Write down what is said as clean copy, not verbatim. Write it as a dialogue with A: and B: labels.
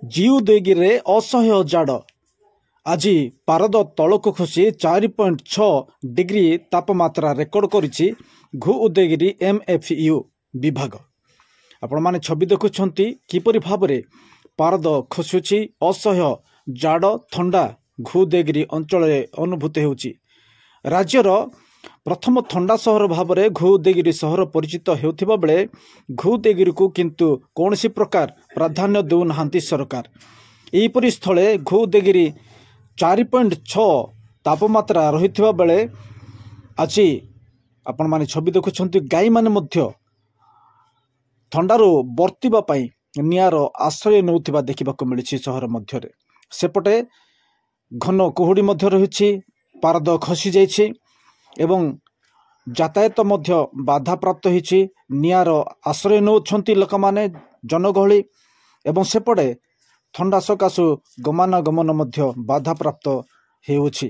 A: जीउदेगिरे असह्य जाड़ आज पारद तलक खसी 4.6 डिग्री तापमात्रा रेकर्ड करिछि घु उदयगिरी MFU विभाग। आपण माने छवि देखुछंती किपरि भाबरे पारद खसुछि असह्य जाड़ थंडा घु उदयगिरी अंचल अनुभूत हेउछि। राज्यर प्रथम थंडा सहर भावरे घु उदयगिरी सहर परिचित हेउथिबा बेले घु उदयगिरी को किंतु कौनसी प्रकार प्राधान्य देउनाहांती सरकार। एहिपरि स्थले घु उदयगिरी 4.6 तापमात्रा रहिथिबा बेले आज आपण माने छवि देखुछंती गाई माने मध्य थंडारो बर्तिबा पई नियार आश्रय नउथिबा देखिबाको मिलिछि सहर मध्यरे। सेपटे घन कुहुड़ी मध्य रहिछि, पारद खसी जाइछि एवं यातायात मध्य बाधा प्राप्त होइछि। नियार आश्रय नउछंती लोकमाने जनगहली एवं सेपटे थंडा सकाशु गमनागमन मध्य बाधा प्राप्त हेउछि।